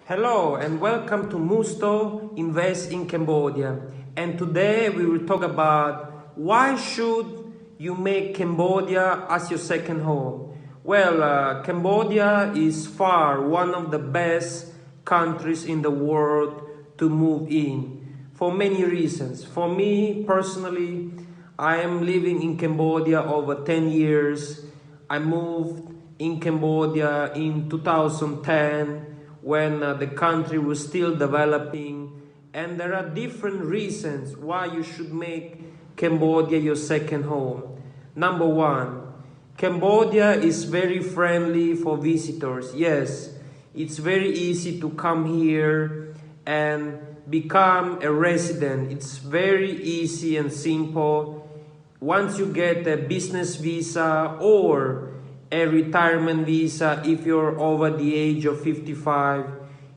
Hello and welcome to Musto Invest in Cambodia. And today we will talk about why should you make Cambodia as your second home. Well, Cambodia is far one of the best countries in the world to move in for many reasons. For me personally, I am living in Cambodia over 10 years. I moved in Cambodia in 2010 when the country was still developing, and there are different reasons why you should make Cambodia your second home. Number one, Cambodia is very friendly for visitors. Yes, it's very easy to come here and become a resident. It's very easy and simple. Once you get a business visa or a retirement visa, if you're over the age of 55,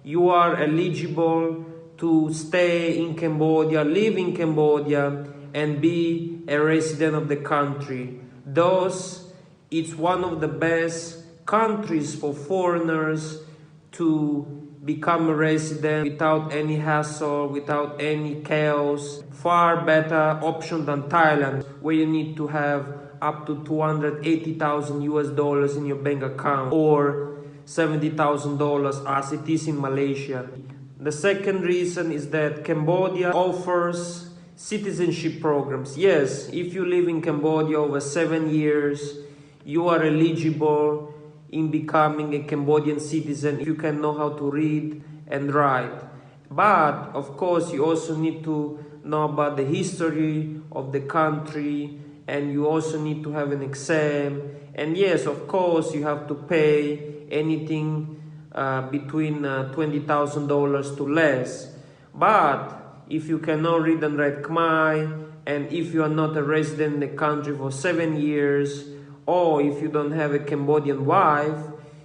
you are eligible to stay in Cambodia, live in Cambodia, and be a resident of the country. Thus, it's one of the best countries for foreigners to become a resident without any hassle, without any chaos. Far better option than Thailand, where you need to have up to 280,000 US dollars in your bank account or $70,000 as it is in Malaysia. The second reason is that Cambodia offers citizenship programs. Yes, if you live in Cambodia over 7 years, you are eligible in becoming a Cambodian citizen if you can know how to read and write. But of course, you also need to know about the history of the country, and you also need to have an exam. And yes, of course, you have to pay anything between $20,000 to less. But if you cannot read and write Khmer, and if you are not a resident in the country for 7 years, or if you don't have a Cambodian wife,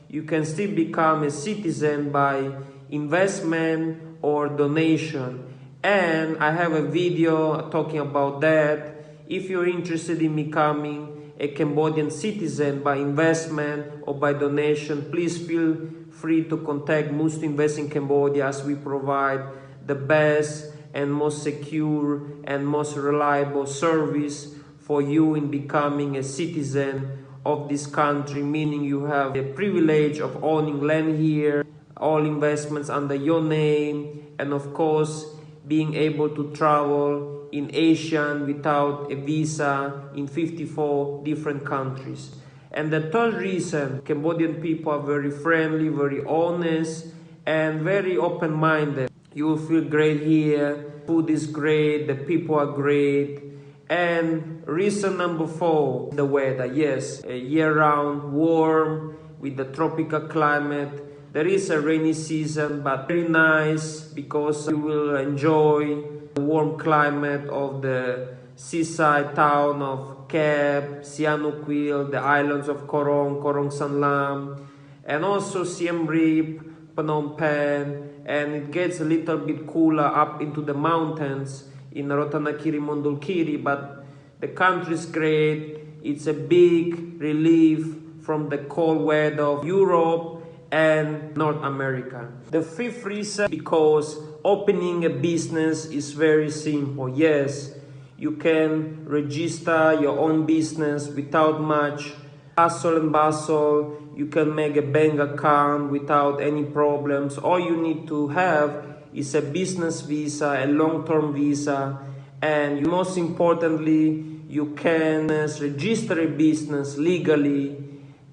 you can still become a citizen by investment or donation. And I have a video talking about that. If you're interested in becoming a Cambodian citizen by investment or by donation, please feel free to contact Musto Invest in Cambodia, as we provide the best and most secure and most reliable service for you in becoming a citizen of this country, meaning you have the privilege of owning land here, all investments under your name, and of course being able to travel in Asia without a visa in 54 different countries. And the third reason, Cambodian people are very friendly, very honest, and very open-minded. You will feel great here, food is great, the people are great. And reason number four, the weather. Yes, year-round, warm, with the tropical climate. There is a rainy season, but very nice because you will enjoy the warm climate of the seaside town of Kep, Sihanoukville, the islands of Korong, Korong Sanlam, and also Siem Reap, Phnom Penh, and it gets a little bit cooler up into the mountains in Ratanakiri, Mondulkiri, but the country is great. It's a big relief from the cold weather of Europe and North America. The fifth reason, because opening a business is very simple. Yes, you can register your own business without much hustle and bustle. You can make a bank account without any problems. All you need to have is a business visa, a long-term visa, and most importantly, you can register a business legally,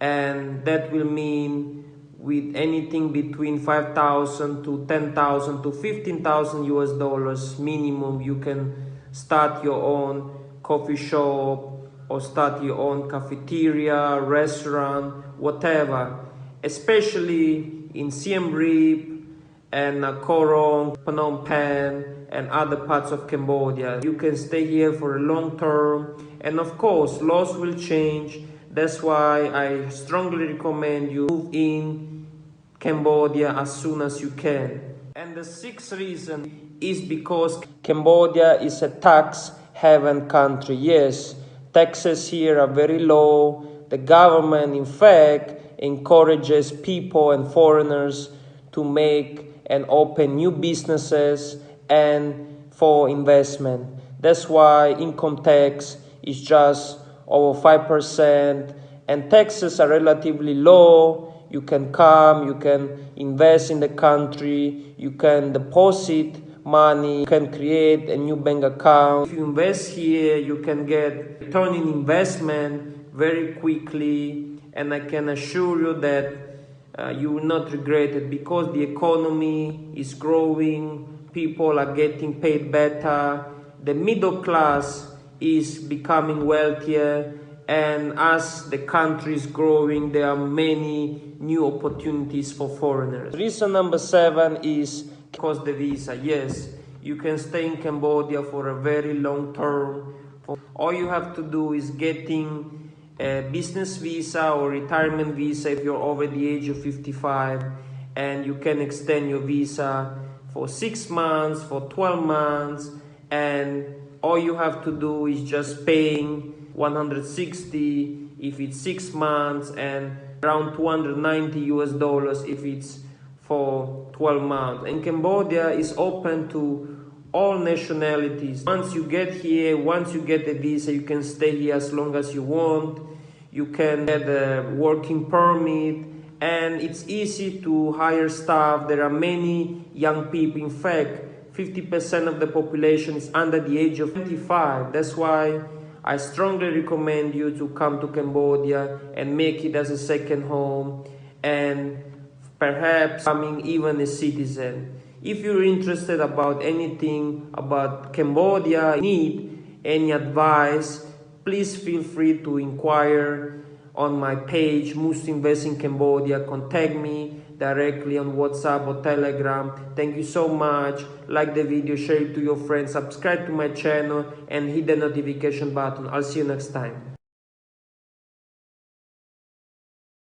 and that will mean with anything between 5,000 to 10,000 to 15,000 US dollars minimum, you can start your own coffee shop or start your own cafeteria, restaurant, whatever. Especially in Siem Reap and Korong, Phnom Penh, and other parts of Cambodia. You can stay here for a long term, and of course, laws will change. That's why I strongly recommend you move in Cambodia as soon as you can. And the sixth reason is because Cambodia is a tax haven country. Yes, taxes here are very low. The government, in fact, encourages people and foreigners to make and open new businesses and for investment. That's why income tax is just over 5% and taxes are relatively low. You can come, you can invest in the country, you can deposit money, you can create a new bank account. If you invest here, you can get return in investment very quickly, and I can assure you that you will not regret it, because the economy is growing, people are getting paid better, the middle class is becoming wealthier, and as the country is growing, there are many new opportunities for foreigners. Reason number 7 is because the visa. Yes, you can stay in Cambodia for a very long term. All you have to do is getting a business visa or retirement visa if you're over the age of 55, and you can extend your visa for 6 months, for 12 months, and all you have to do is just paying $160 if it's 6 months and around $290 if it's for 12 months. And Cambodia is open to all nationalities. Once you get here, once you get a visa, you can stay here as long as you want. You can get a working permit, and it's easy to hire staff. There are many young people. In fact, 50% of the population is under the age of 25. That's why I strongly recommend you to come to Cambodia and make it as a second home, and perhaps becoming even a citizen. If you're interested about anything about Cambodia, need any advice, please feel free to inquire on my page, Musto Invest in Cambodia. Contact me directly on WhatsApp or Telegram. Thank you so much. Like the video, share it to your friends, subscribe to my channel, and hit the notification button. I'll see you next time.